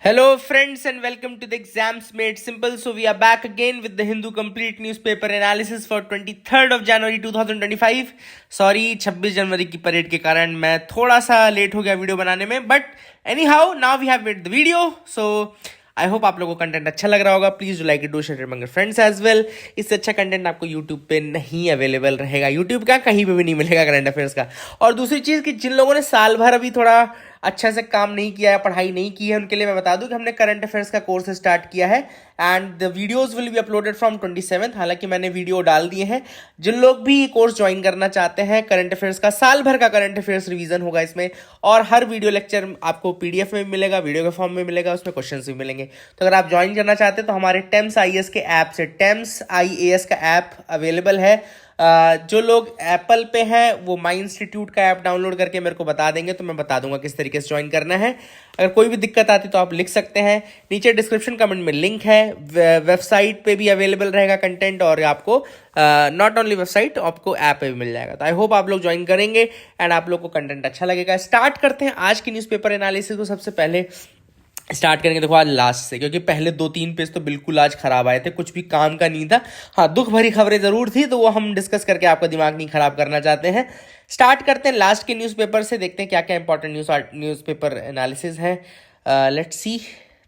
Hello, friends, and welcome to the Exams Made Simple. So, we are back again with the Hindu Complete Newspaper Analysis for 23rd of January 2025. Sorry, 26 जनवरी की parade के कारण मैं थोड़ा सा late हो गया video बनाने में, but anyhow now we have made the video. So I hope आप लोगों को कंटेंट अच्छा लग रहा होगा. Please do like it, do share among friends as well. इससे अच्छा कंटेंट आपको यूट्यूब पे नहीं अवेलेबल रहेगा. यूट्यूब का कहीं पे भी नहीं मिलेगा करंट अफेयर्स का. और दूसरी चीज़ कि जिन लोगों ने साल भर अभी थोड़ा अच्छा से काम नहीं किया है, पढ़ाई नहीं की है, उनके लिए मैं बता दूं कि हमने करंट अफेयर्स का कोर्स स्टार्ट किया है and the videos will be uploaded from 27th. हालांकि मैंने वीडियो डाल दिए हैं. जिन लोग भी कोर्स ज्वाइन करना चाहते हैं, करंट अफेयर्स का साल भर का करंट अफेयर्स रिवीजन होगा इसमें, और हर वीडियो लेक्चर आपको पीडीएफ में भी मिलेगा, वीडियो के फॉर्म में मिलेगा, उसमें क्वेश्चन भी मिलेंगे. तो अगर आप ज्वाइन करना चाहते हैं तो हमारे टेम्स आईएएस के ऐप से, टेम्स आईएएस का ऐप अवेलेबल है. जो लोग एप्पल पे हैं वो माई इंस्टीट्यूट का ऐप डाउनलोड करके मेरे को बता देंगे तो मैं बता दूंगा किस तरीके से ज्वाइन करना है. अगर कोई भी दिक्कत आती तो आप लिख सकते हैं. नीचे डिस्क्रिप्शन कमेंट में लिंक है. वेबसाइट पे भी अवेलेबल रहेगा कंटेंट, और आपको नॉट ओनली वेबसाइट, आपको ऐप पे भी मिल जाएगा. तो आई होप आप लोग ज्वाइन करेंगे एंड आप लोग को कंटेंट अच्छा लगेगा. स्टार्ट करते हैं आज की न्यूज़पेपर एनालिसिस को. सबसे पहले स्टार्ट करेंगे देखो आज लास्ट से, क्योंकि पहले 2-3 पेज तो बिल्कुल आज खराब आए थे, कुछ भी काम का नहीं था. हाँ, दुख भरी खबरें जरूर थी, तो वो हम डिस्कस करके आपका दिमाग नहीं खराब करना चाहते हैं. स्टार्ट करते हैं लास्ट के न्यूज़पेपर से, देखते हैं क्या क्या इंपॉर्टेंट न्यूज़पेपर एनालिसिस है. Let's see.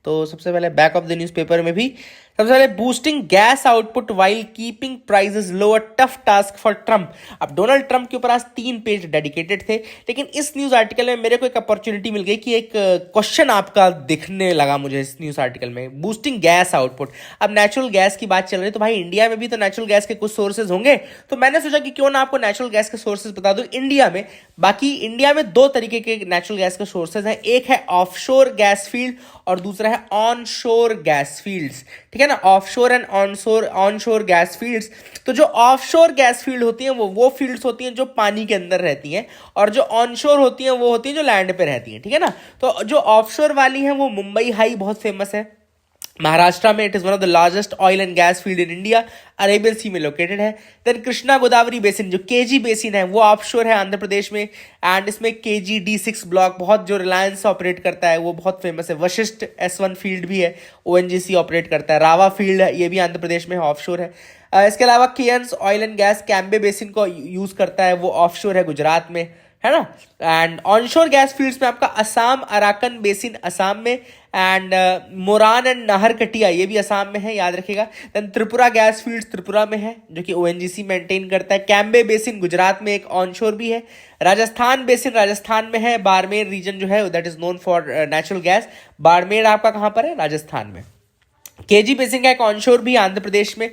तो सबसे पहले बैक ऑफ द न्यूज़पेपर में भी सबसे पहले boosting gas output while keeping prices lower, tough task for Trump. अब डोनाल्ड ट्रम्प के ऊपर आज 3 पेज डेडिकेटेड थे, लेकिन इस न्यूज़ आर्टिकल में मेरे को एक अपॉर्चुनिटी मिल गई कि एक क्वेश्चन आपका दिखने लगा मुझे इस न्यूज़ आर्टिकल में. Boosting gas output. अब नेचुरल गैस की बात चल रही है, तो भाई इंडिया में भी तो नेचुरल गैस के कुछ सोर्सेज होंगे, तो मैंने सोचा कि क्यों ना आपको नेचुरल गैस के सोर्सेज बता दूं इंडिया में. बाकी इंडिया में 2 तरीके के नेचुरल गैस के सोर्सेज हैं. एक है ऑफशोर गैस फील्ड और दूसरा है ऑनशोर गैस फील्ड्स. ठीक है ना, offshore and onshore gas fields. तो जो ऑफशोर गैस फील्ड होती हैं वो फील्ड्स होती हैं जो पानी के अंदर रहती हैं, और जो ऑनशोर होती हैं वो होती हैं जो लैंड पे रहती हैं. ठीक है ना. तो जो ऑफशोर वाली हैं वो मुंबई हाई बहुत फेमस है महाराष्ट्र में. It is one of the largest oil and gas field in India, Arabian Sea में लोकेटेड है. देन कृष्णा गोदावरी बेसिन, जो केजी बेसिन है, वो ऑफशोर है आंध्र प्रदेश में, एंड इसमें केजी D6 ब्लॉक बहुत जो रिलायंस ऑपरेट करता है वो बहुत फेमस है. वशिष्ठ S1 फील्ड भी है, ONGC ऑपरेट करता है. रावा फील्ड है, ये भी आंध्र प्रदेश में है, ऑफशोर है. इसके अलावा Cairns oil and gas Cambay basin को यूज करता है, वो ऑफशोर है, गुजरात में है ना. एंड ऑनशोर गैस फील्ड्स में आपका असम, अराकन बेसिन असम में, एंड मोरान एंड नाहरकटिया ये भी असम में है, याद रखिएगा. Then Tripura gas fields Tripura में है, जो कि ONGC मेंटेन करता है. कैम्बे बेसिन गुजरात में एक ऑनशोर भी है. राजस्थान बेसिन राजस्थान में है. बाड़मेर रीजन जो है that is known for natural gas. Barmer आपका कहाँ पर है? राजस्थान में. केजी बेसिन का एक ऑनशोर भी आंध्र प्रदेश में.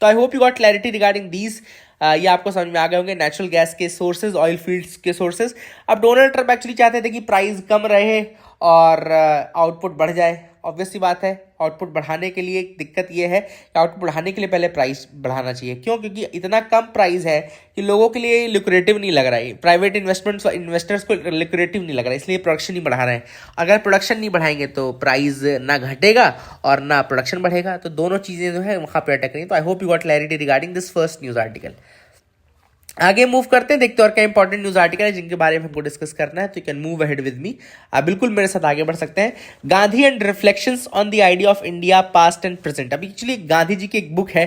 तो I hope you got clarity regarding these. ये आपको समझ में आ गए होंगे नेचुरल गैस के सोर्सेज, ऑयल फील्ड्स के सोर्सेज. अब डोनाल्ड ट्रम्प एक्चुअली चाहते थे कि प्राइस कम रहे और आउटपुट बढ़ जाए. ऑब्वियस सी बात है, आउटपुट बढ़ाने के लिए दिक्कत ये है कि आउटपुट बढ़ाने के लिए पहले प्राइस बढ़ाना चाहिए. क्यों? क्योंकि इतना कम प्राइस है कि लोगों के लिए लुक्रेटिव नहीं लग रहा है, प्राइवेट इन्वेस्टर्स को लुक्रेटिव नहीं लग रहा है, इसलिए प्रोडक्शन नहीं बढ़ा रहे हैं. अगर प्रोडक्शन नहीं बढ़ाएंगे तो प्राइस ना घटेगा और ना प्रोडक्शन बढ़ेगा, तो दोनों चीज़ें जो है वहाँ पर अटक रही. तो I hope you got clarity regarding this first news article. आगे मूव करते हैं, देखते हैं और क्या इंपॉर्टेंट न्यूज आर्टिकल है जिनके बारे में हमको डिस्कस करना है. तो you can move ahead with me. आप बिल्कुल मेरे साथ आगे बढ़ सकते हैं. Gandhi and reflections on the idea of India past and present. अभी एक्चुअली गांधी जी की एक बुक है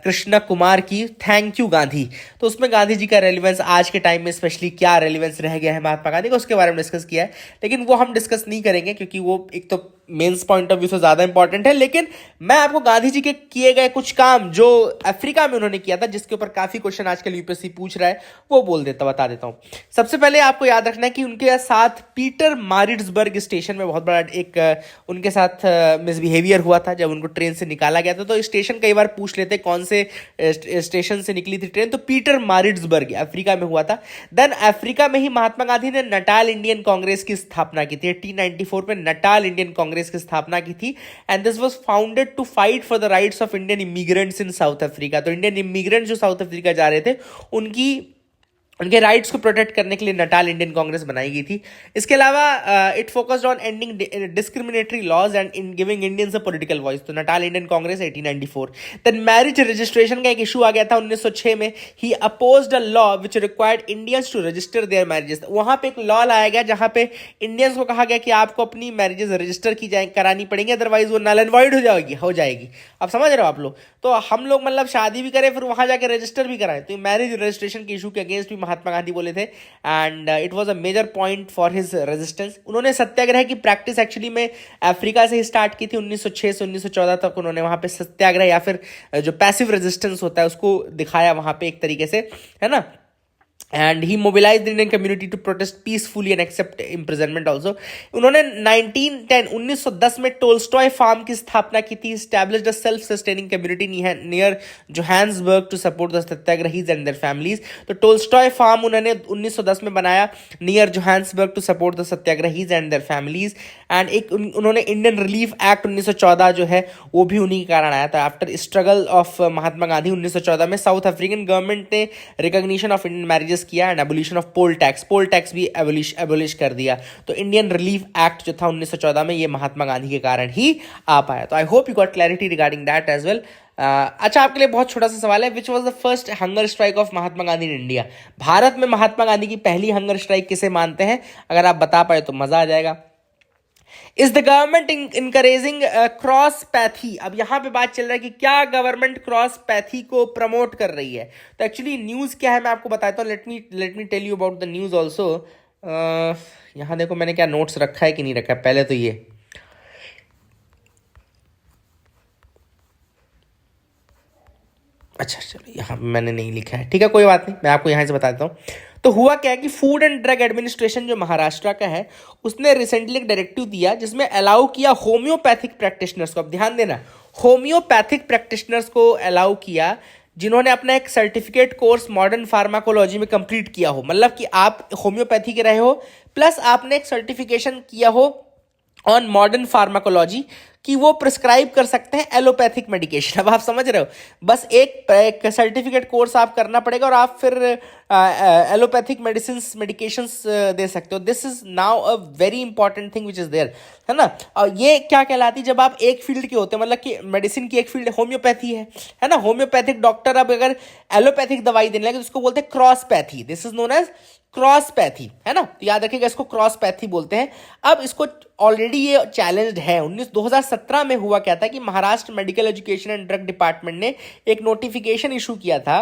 कृष्णा कुमार की, थैंक यू गांधी. तो उसमें गांधी जी का रेलिवेंस आज के टाइम में स्पेशली क्या रेलिवेंस रह गया है महात्मा गांधी का, उसके बारे में डिस्कस किया है. लेकिन वो हम डिस्कस नहीं करेंगे क्योंकि वो एक तो मेंस पॉइंट ऑफ व्यू से ज्यादा इंपॉर्टेंट है. लेकिन मैं आपको गांधी जी के किए गए कुछ काम जो अफ्रीका में उन्होंने किया था, जिसके ऊपर काफी क्वेश्चन आजकल यूपीएससी पूछ रहा है, वो बता देता हूं. सबसे पहले आपको याद रखना है कि उनके साथ पीटर मारिट्सबर्ग स्टेशन में बहुत बड़ा एक उनके साथ मिसबिहेवियर हुआ था जब उनको ट्रेन से निकाला गया था. तो स्टेशन कई बार पूछ लेते कौन से स्टेशन से निकली थी ट्रेन, तो पीटर मारिट्सबर्ग अफ्रीका में हुआ था. देन अफ्रीका में ही महात्मा गांधी ने नटाल इंडियन कांग्रेस की स्थापना की थी. 1894 में नटाल इंडियन कांग्रेस की स्थापना की थी. And this was founded to fight for the rights of Indian immigrants in South Africa. तो इंडियन इमिग्रेंट्स जो साउथ अफ्रीका जा रहे थे उनकी उनके राइट्स को प्रोटेक्ट करने के लिए नटाल इंडियन कांग्रेस बनाई गई थी। इसके अलावा it focused on ending discriminatory laws and in giving Indians a political voice. तो Natal Indian Congress 1894। Then marriage registration का एक इशू आ गया था 1906 में। He opposed a law which required Indians to register their marriages. वहां पे एक लॉ लाया गया जहां पे इंडियंस को कहा गया कि आपको अपनी मैरिजेस रजिस्टर की जाए करानी पड़ेंगी, अदरवाइज वो नल एंड वॉइड हो जाएगी। आप समझ रहे हो आप लोग? तो हम लोग मतलब शादी भी करें फिर वहां जाके रजिस्टर भी कराएं। तो मैरिज रजिस्ट्रेशन के इशू के अगेंस्ट भी महात्मा गांधी बोले थे and it was a major point for his resistance. उन्होंने सत्याग्रह की प्रैक्टिस एक्चुअली में अफ्रीका से ही स्टार्ट की थी। 1906 से 1914 तक उन्होंने वहां पे सत्याग्रह या फिर जो पैसिव रेजिस्टेंस होता है उसको दिखाया वहां पे एक तरीके से, है ना। And he mobilise the Indian community to protest peacefully and accept imprisonment also. उन्होंने 1910 में टोल्स्टॉय फार्म की स्थापना की थी। Established a self sustaining community near Johannesburg to support the satyagrahis and their families. तो टोल्स्टॉय फार्म उन्होंने 1910 में बनाया near Johannesburg to support the satyagrahis and their families. And एक उन्होंने इंडियन रिलीफ एक्ट 1914 जो है वो भी उन्हीं के कारण आया था। After struggle of Mahatma Gandhi 1914 में साउथ अफ्रीकन गवर्नमेंट ने रिकॉग्निशन ऑफ इंडियन मैरिजेस किया and abolition of poll tax भी एबोलिश कर दिया। तो इंडियन रिलीफ एक्ट जो था 1914 में ये महात्मा गांधी के कारण ही आ पाया। तो I hope you got clarity regarding that as well. अच्छा, आपके लिए बहुत छोटा सा सवाल है, which was the first hunger strike of Mahatma Gandhi in India? Bharat में महात्मा गांधी की पहली हंगर स्ट्राइक किसे मानते हैं? अगर आप बता पाए तो मजा आ जाएगा। Is the government encouraging cross pathy? अब यहां पे बात चल रहा है कि क्या गवर्नमेंट क्रॉस पैथी को प्रमोट कर रही है। तो एक्चुअली न्यूज क्या है मैं आपको बताता हूँ। Let me tell you about the news also. यहां देखो मैंने क्या नोट्स रखा है कि नहीं रखा है। पहले तो ये अच्छा चलो यहाँ मैंने नहीं लिखा है, ठीक है कोई बात नहीं, मैं आपको यहाँ से बता देता हूँ। तो हुआ क्या है कि फूड एंड ड्रग एडमिनिस्ट्रेशन जो महाराष्ट्र का है उसने रिसेंटली एक डायरेक्टिव दिया जिसमें अलाउ किया होम्योपैथिक प्रैक्टिशनर्स को। अब ध्यान देना, होम्योपैथिक प्रैक्टिशनर्स को अलाउ किया जिन्होंने अपना एक सर्टिफिकेट कोर्स मॉडर्न फार्माकोलॉजी में कंप्लीट किया हो। मतलब कि आप होम्योपैथी के रहे हो प्लस आपने एक सर्टिफिकेशन किया हो ऑन मॉडर्न फार्माकोलॉजी कि वो प्रिस्क्राइब कर सकते हैं एलोपैथिक मेडिकेशन। अब आप समझ रहे हो, बस एक सर्टिफिकेट कोर्स आप करना पड़ेगा और आप फिर एलोपैथिक मेडिकेशंस दे सकते हो। This is now a very important thing which is there, है ना। और ये क्या कहलाती है, जब आप एक फील्ड के होते हैं, मतलब कि मेडिसिन की एक फील्ड होम्योपैथी है ना। होम्योपैथिक डॉक्टर अब अगर एलोपैथिक दवाई देने लगे तो उसको बोलते हैं crosspathy. This is known as crosspathy, है ना। तो याद रखिएगा इसको क्रॉस पैथी बोलते हैं। अब इसको ऑलरेडी ये चैलेंज्ड है। 2017 में हुआ क्या था कि Maharashtra medical education and drug department ने एक नोटिफिकेशन इशू किया था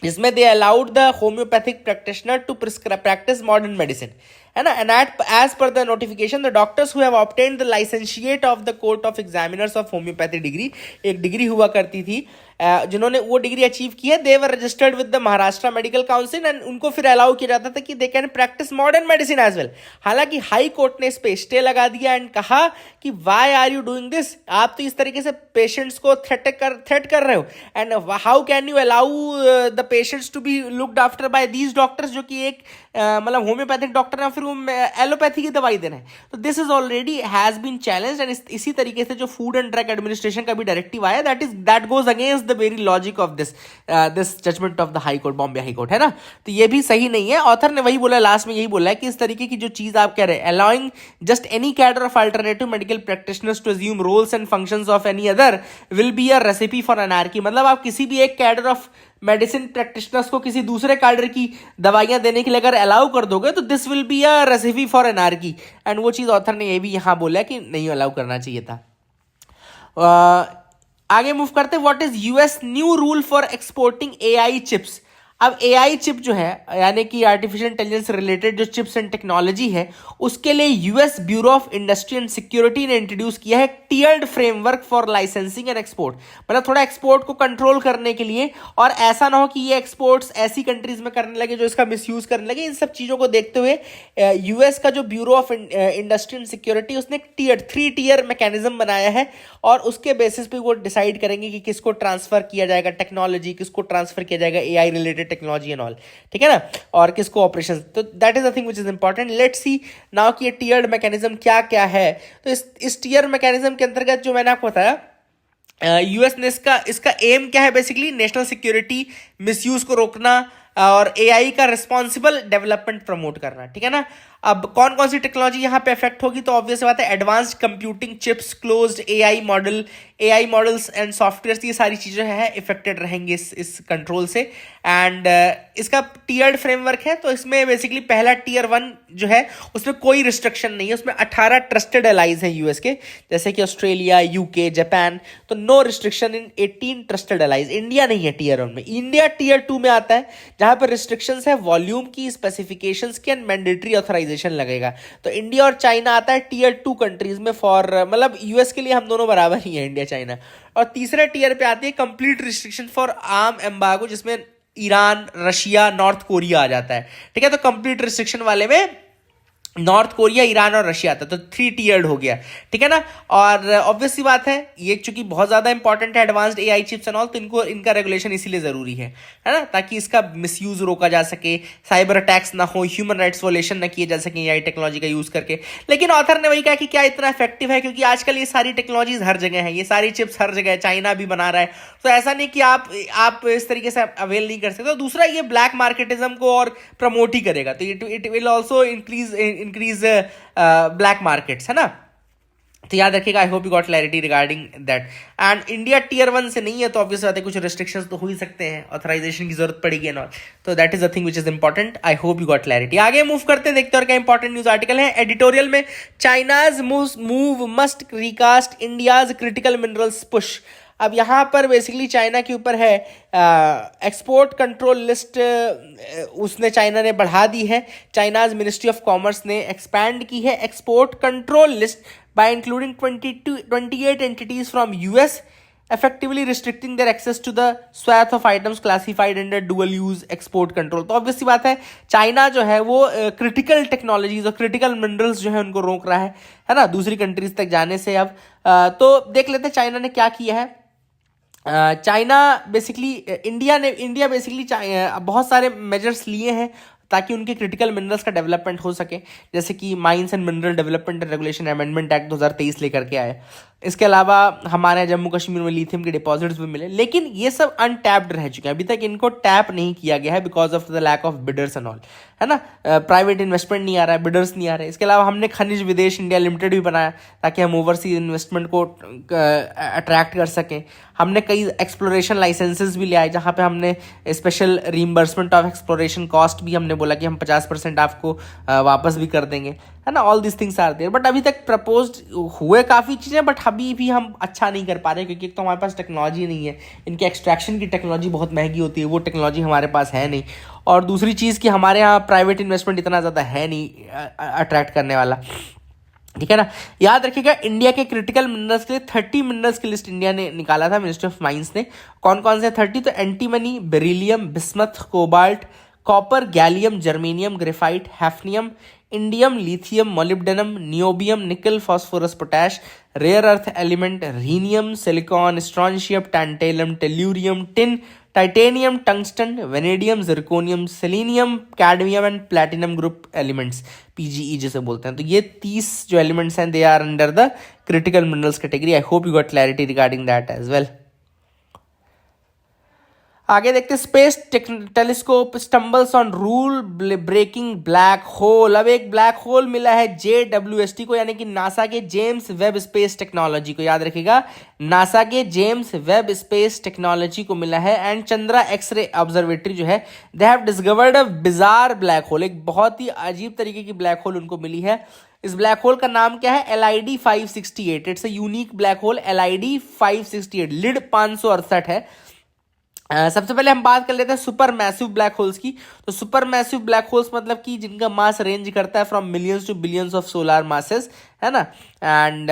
जिसमें they allowed the homeopathic practitioner to practice modern medicine, है ना। And as per the notification the doctors who have obtained the licentiate of the court of examiners of homeopathy degree, एक degree हुआ करती थी, जिन्होंने वो डिग्री अचीव की है, they were registered with the Maharashtra medical council and उनको फिर अलाउ किया जाता था कि they can practice modern medicine as well. हालांकि हाई कोर्ट ने इस पे स्टे लगा दिया एंड कहा कि why are you doing this, आप तो इस तरीके से पेशेंट्स को थ्रेट कर रहे हो and how can you allow the patients to be looked after by these doctors, जो कि एक मतलब होम्योपैथिक डॉक्टर है फिर वो एलोपैथी की दवाई दे रहे हैं। तो this is already has been challenged and इसी तरीके से जो फूड एंड ड्रग एडमिनिस्ट्रेशन का भी डायरेक्टिव आया that goes against the very logic of this judgement of the high court, Bombay high court, है ना। तो ये भी सही नहीं है। ऑथर ने वही बोला, लास्ट में यही बोला है कि इस तरीके की जो चीज आप कह रहे हैं, allowing just any cadre of alternative medical practitioners to assume roles and functions of any other will be a recipe for anarchy. मतलब आप किसी भी एक कैडर ऑफ मेडिसिन प्रैक्टिशनर्स को किसी दूसरे कैडर की दवाइयां देने के लिए अगर अलाउ कर दोगे तो this will be a recipe for anarchy. And वो चीज ऑथर ने ये भी यहां बोला कि नहीं अलाउ करना चाहिए था। आगे मूव करते हैं। What is US new rule for exporting AI chips. अब एआई चिप जो है यानी कि आर्टिफिशियल इंटेलिजेंस रिलेटेड जो चिप्स एंड टेक्नोलॉजी है उसके लिए US bureau of industry and security ने इंट्रोड्यूस किया है tiered framework for licensing and export. मतलब थोड़ा एक्सपोर्ट को कंट्रोल करने के लिए, और ऐसा ना हो कि ये एक्सपोर्ट्स ऐसी कंट्रीज में करने लगे जो इसका मिसयूज करने लगे। इन सब चीजों को देखते हुए यूएस का जो bureau of industry and security उसने एक 3 टियर मैकेनिज्म बनाया है और उसके बेसिस पे वो डिसाइड करेंगे कि किसको ट्रांसफर किया जाएगा टेक्नोलॉजी, किसको ट्रांसफर किया जाएगा AI related technology and all, ठीक है ना, और किसको ऑपरेशन। तो that is the thing which is important. Let's see now कि ये टियर्ड मैकेनिज्म क्या क्या है। तो इस टियर मैकेनिज्म के अंतर्गत जो मैंने आपको बताया यूएस ने इसका एम क्या है, बेसिकली नेशनल सिक्योरिटी, मिसयूज को रोकना, और एआई का रिस्पॉन्सिबल डेवलपमेंट प्रमोट करना, ठीक है ना। अब कौन कौन सी टेक्नोलॉजी यहाँ पे इफेक्ट होगी, तो ऑब्वियस बात है advanced computing chips, closed AI models and software, ये सारी चीज़ें हैं इफेक्टेड रहेंगे इस कंट्रोल से। एंड इसका टीयर्ड फ्रेमवर्क है, तो इसमें बेसिकली पहला टीयर 1 जो है उसमें कोई रिस्ट्रिक्शन नहीं है, उसमें 18 ट्रस्टेड एलाइज हैं यूएस के, जैसे कि ऑस्ट्रेलिया, यूके, जापान, तो no restriction in 18 trusted allies. India नहीं है टीयर 1 में, इंडिया टीयर 2 में आता है, जहां पर रिस्ट्रिक्शंस है वॉल्यूम की, स्पेसिफिकेशंस की एंड मैंडेटरी ऑथराइजेशन लगेगा। तो इंडिया और चाइना आता है टीयर 2 कंट्रीज में, फॉर मतलब यूएस के लिए हम दोनों बराबर ही हैं, इंडिया चाइना। और तीसरे टीयर पे आती है complete restriction for arm embargo, जिसमें ईरान, रशिया, नॉर्थ कोरिया आ जाता है, ठीक है। तो कंप्लीट रिस्ट्रिक्शन वाले में नॉर्थ कोरिया, ईरान और रशिया आता है, तो 3 टीयर्ड हो गया, ठीक है ना। और ऑब्वियस सी बात है ये चूंकि बहुत ज्यादा इंपॉर्टेंट है advanced AI chips and all, तो इनको इनका रेगुलेशन इसीलिए जरूरी है ना, ताकि इसका मिसयूज रोका जा सके, साइबर अटैक्स ना हो, ह्यूमन राइट्स वोलेशन ना किए जा सके एआई टेक्नोलॉजी का यूज करके। लेकिन ऑथर ने वही कहा कि क्या इतना इफेक्टिव है, क्योंकि आजकल ये सारी टेक्नोलॉजीज हर जगह है, ये सारी चिप्स हर जगह है, चाइना भी बना रहा है, तो ऐसा नहीं कि आप इस तरीके से अवेल नहीं कर सकते। तो दूसरा ये ब्लैक मार्केटिज्म को और प्रमोट ही करेगा, तो it will also increase black markets, है ना। तो याद रखिएगा, I hope you got clarity regarding that. And India tier 1 से नहीं है, तो ऑब्वियस बात है कुछ रिस्ट्रिक्शंस तो हो ही सकते हैं, ऑथराइजेशन की जरूरत पड़ेगी ना, तो that is the thing which is important. I hope you got clarity. आगे मूव करते हैं, देखते हैं और क्या इंपॉर्टेंट न्यूज आर्टिकल है। एडिटोरियल में China's move must recast India's critical minerals push. अब यहाँ पर बेसिकली चाइना के ऊपर है एक्सपोर्ट कंट्रोल लिस्ट, उसने चाइना ने बढ़ा दी है। चाइनाज मिनिस्ट्री ऑफ कॉमर्स ने एक्सपैंड की है export control list by including 28 entities from US, effectively restricting their access to the swath of items classified under dual use export control। तो obviously बात है चाइना जो है वो क्रिटिकल टेक्नोलॉजीज और क्रिटिकल मिनरल्स जो है उनको रोक रहा है ना, दूसरी कंट्रीज तक जाने से। अब तो देख लेते हैं चाइना ने क्या किया है। चाइना बेसिकली इंडिया बेसिकली बहुत सारे मेजर्स लिए हैं ताकि उनके क्रिटिकल मिनरल्स का डेवलपमेंट हो सके, जैसे कि mines and mineral development and regulation amendment act 2023 लेकर के आए। इसके अलावा हमारे जम्मू कश्मीर में लिथियम के डिपॉजिट्स भी मिले, लेकिन ये सब अनटैप्ड रह चुके हैं, अभी तक इनको टैप नहीं किया गया है because of the lack of bidders and all, है ना। प्राइवेट इन्वेस्टमेंट नहीं आ रहा है, बिडर्स नहीं आ रहे। इसके अलावा हमने खनिज विदेश इंडिया लिमिटेड भी बनाया ताकि हम ओवरसीज इन्वेस्टमेंट को अट्रैक्ट कर सकें। हमने कई एक्सप्लोरेशन लाइसेंसेज भी ले आए, जहाँ पे हमने special reimbursement of exploration cost भी हमने बोला कि हम 50% आपको वापस भी कर देंगे, है ना। All this things are there, but अभी तक प्रपोज्ड हुए काफ़ी चीज़ें, बट अभी भी हम अच्छा नहीं कर पा रहे, क्योंकि एक तो हमारे पास टेक्नोलॉजी नहीं है, इनके एक्सट्रैक्शन की टेक्नोलॉजी बहुत महंगी होती है, वो टेक्नोलॉजी हमारे पास है नहीं। और दूसरी चीज़ कि हमारे यहाँ प्राइवेट इन्वेस्टमेंट इतना ज़्यादा है नहीं अट्रैक्ट करने वाला, ठीक है ना। याद रखिएगा इंडिया के क्रिटिकल मिनरल्स के लिए 30 मिनरल्स की लिस्ट इंडिया ने निकाला था, मिनिस्ट्री ऑफ माइंस ने। कौन कौन से 30? तो antimony, beryllium, bismuth, cobalt, copper, gallium, germanium, graphite, hafnium, indium, lithium, molybdenum, niobium, nickel, phosphorus, potash, rare earth element, rhenium, silicon, strontium, tantalum, tellurium, tin, titanium, tungsten, vanadium, zirconium, selenium, cadmium and platinum group elements, PGE जिसे बोलते हैं। तो ये 30 जो elements हैं they are under the critical minerals category. I hope you got clarity regarding that as well. आगे देखते हैं, space telescope stumbles on rule breaking black hole. अब एक ब्लैक होल मिला है JWST को, यानी कि नासा के जेम्स वेब स्पेस टेक्नोलॉजी को। याद रखिएगा नासा के जेम्स वेब स्पेस टेक्नोलॉजी को मिला है। एंड चंद्रा एक्सरे ऑब्जर्वेटरी जो है they have discovered a bizarre black hole, एक बहुत ही अजीब तरीके की ब्लैक होल उनको मिली है। इस ब्लैक होल का नाम क्या है? LID 568। It's a unique black hole, LID 568, LID 568 है। सबसे पहले हम बात कर लेते हैं सुपर मैसिव ब्लैक होल्स की। तो सुपर मैसिव ब्लैक होल्स मतलब कि जिनका मास रेंज करता है from millions to billions of solar masses, है ना। एंड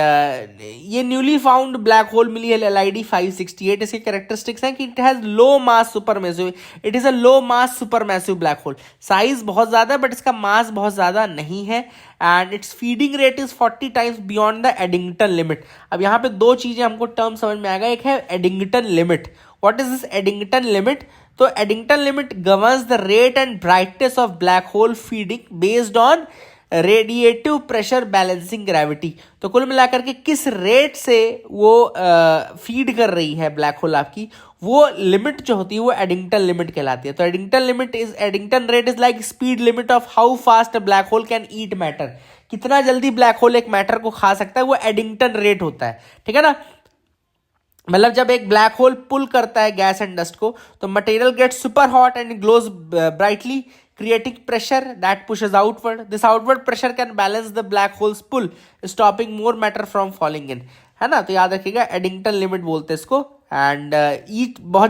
ये न्यूली फाउंड ब्लैक होल मिली है LID 568। इसके कैरेक्टरिस्टिक्स हैं कि it has low mass supermassive, it is a low mass supermassive black hole. Size बहुत ज़्यादा है बट इसका मास बहुत ज़्यादा नहीं है। And it's feeding rate is 40 times beyond the Eddington limit. अब यहाँ पे दो चीज़ें हमको टर्म समझ में आएगा, एक है Eddington limit. What is this Eddington limit? तो Eddington limit governs the rate and brightness of black hole feeding based on radiative pressure balancing gravity. तो कुल मिलाकर के किस रेट से वो फीड कर रही है ब्लैक होल आपकी, वो लिमिट जो होती है वो एडिंगटन लिमिट कहलाती है। तो Eddington rate is like speed limit of how fast a black hole can eat matter. कितना जल्दी ब्लैक होल एक मैटर को खा सकता है, वो एडिंगटन रेट होता है, ठीक है ना। मतलब जब एक ब्लैक होल पुल करता है गैस एंड डस्ट को, तो material gets super hot and glows brightly, creating pressure that pushes outward. This outward pressure can balance the black hole's pull, stopping more matter from falling in, है ना। तो याद रखिएगा Eddington limit बोलते हैं इसको। एंड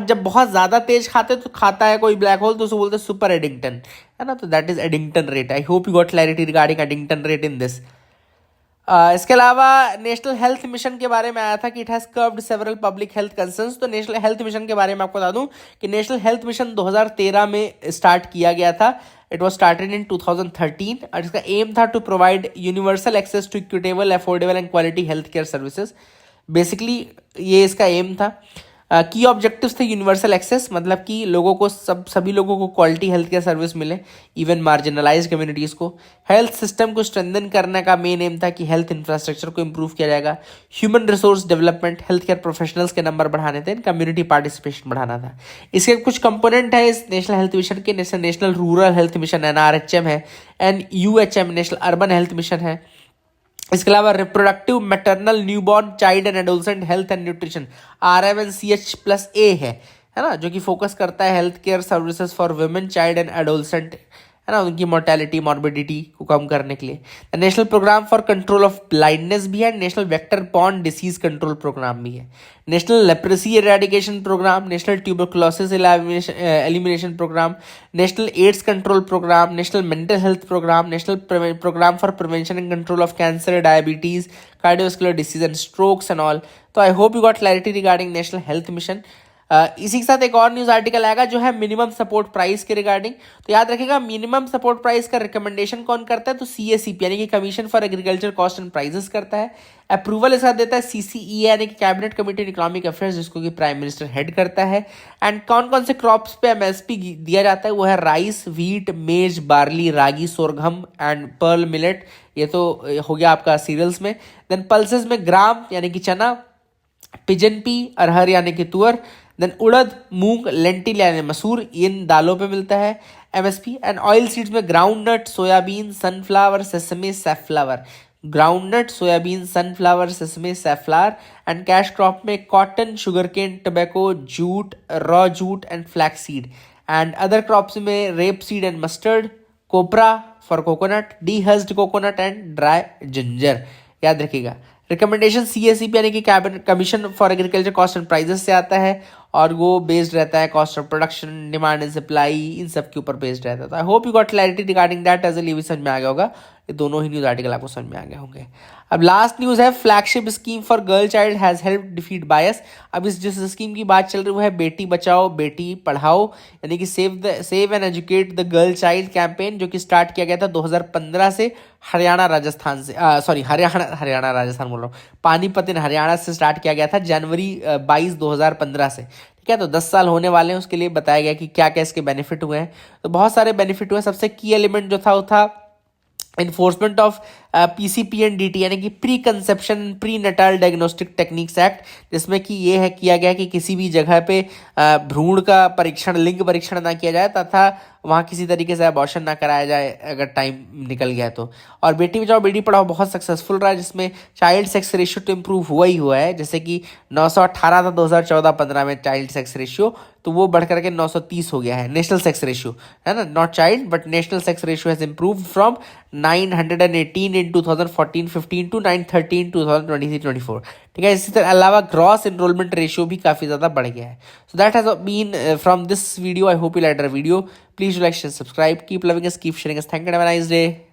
जब बहुत ज्यादा तेज खाता है कोई ब्लैक होल, तो उसको बोलते हैं सुपर एडिंगटन, है ना। तो that is Eddington rate. I hope you got clarity regarding Eddington rate in this. इसके अलावा नेशनल हेल्थ मिशन के बारे में आया था कि it has curved several public health concerns. तो नेशनल हेल्थ मिशन के बारे में आपको बता दूं कि नेशनल हेल्थ मिशन 2013 में स्टार्ट किया गया था। इट वाज स्टार्टेड इन 2013 और इसका एम था to provide universal access to equitable, affordable and quality health care services. Basically ये इसका एम था। की ऑब्जेक्टिव्स थे यूनिवर्सल एक्सेस, मतलब कि लोगों को सभी लोगों को क्वालिटी हेल्थ केयर सर्विस मिले, इवन मार्जिनलाइज कम्युनिटीज़ को। हेल्थ सिस्टम को स्ट्रेंथन करने का मेन एम था कि हेल्थ इंफ्रास्ट्रक्चर को इंप्रूव किया जाएगा। Human resource development, health care professionals के नंबर बढ़ाने थे, कम्युनिटी पार्टिसिपेशन बढ़ाना था। इसके कुछ कंपोनेंट है इस नेशनल हेल्थ मिशन के। National rural health mission NRHM है, NUHM national urban health mission है। इसके अलावा reproductive maternal newborn child and adolescent health and nutrition RMNCH+A है ना, जो कि फोकस करता है health care services for women, child and adolescent, है ना, उनकी मोर्टेलिटी मॉर्बिडिटी को कम करने के लिए। National programme for control of blindness भी है, national vector borne disease control programme भी है, national leprosy eradication programme, national tuberculosis elimination programme, national AIDS control programme, national mental health programme, national programme for prevention and control of cancer, diabetes, cardiovascular disease and strokes and all. तो I hope you got clarity regarding national health mission. इसी के साथ एक और news article आएगा जो है minimum support price के रिगार्डिंग। तो याद रखिएगा मिनिमम सपोर्ट प्राइस का रिकमेंडेशन कौन करता है, तो CACP यानी कि commission for agriculture cost and prices करता है। अप्रूवल इसका देता है CCEA यानी कि cabinet committee on economic affairs, जिसको कि प्राइम मिनिस्टर हेड करता है। एंड कौन कौन से क्रॉप्स पे MSP दिया जाता है, वो है राइस, व्हीट, मेज, barley, ragi, सोरघम and pearl millet. ये तो हो गया आपका सीरियल्स में। देन पल्सेस में ग्राम यानी कि चना, पिजन पी, अरहर यानी कि तुअर, देन उड़द, मूंग, लेंटिल यानी मसूर, इन दालों पे मिलता है MSP। एंड ऑयल सीड्स में groundnut, soybean, sunflower, sesame, safflower, groundnut, soybean, sunflower, sesame, safflower. And cash crop में cotton, sugarcane, tobacco, jute, raw jute and flax seed. And other crops में rape seed and mustard, copra for coconut, dehusked coconut and dry ginger. याद रखिएगा recommendation CACP यानी कि cabinet commission for agriculture cost and prices से आता है और वो बेस्ड रहता है cost of production, demand and supply, इन सब के ऊपर बेस्ड रहता है। तो I hope you got clarity regarding that. एज भी समझ में आ गया होगा, ये दोनों ही न्यूज आर्टिकल आपको समझ में आ गए होंगे। अब लास्ट न्यूज है flagship scheme for girl child has help defeat bias. अब इस जिस स्कीम की बात चल रही है वो है बेटी बचाओ बेटी पढ़ाओ, यानी कि save and educate the girl child campaign, जो कि स्टार्ट किया गया था 2015 से हरियाणा राजस्थान से, हरियाणा राजस्थान बोल रहा हूँ, पानीपत इन हरियाणा से स्टार्ट किया गया था जनवरी 22 2015 से। ठीक है, तो 10 साल होने वाले हैं, उसके लिए बताया गया कि क्या क्या इसके बेनिफिट हुए हैं। तो बहुत सारे बेनिफिट हुए। सबसे की एलिमेंट जो था वो था enforcement of PCP and DT यानी कि pre conception pre Natal diagnostic techniques act, जिसमें कि ये है किया गया कि किसी भी जगह पे भ्रूण का परीक्षण, लिंग परीक्षण ना किया जाए तथा वहाँ किसी तरीके से अबॉर्शन ना कराया जाए अगर टाइम निकल गया तो। और बेटी बचाओ बेटी पढ़ाओ बहुत सक्सेसफुल रहा, जिसमें चाइल्ड सेक्स रेशियो तो इम्प्रूव हुआ ही हुआ है। जैसे कि 918 था 2014-15 में चाइल्ड सेक्स रेशियो, तो वो बढ़ करके 930 हो गया है नेशनल सेक्स रेशियो, है ना, not child but national sex ratio has improve from 918 in 2014-15 to 913 2023-24। ठीक है, इसी तरह अलावा ग्रॉस एनरोलमेंट रेशियो भी काफ़ी ज़्यादा बढ़ गया है। So that has been from this video. I hope you like the video. Please like share subscribe, keep loving us, keep sharing us. Thank you, have a nice day.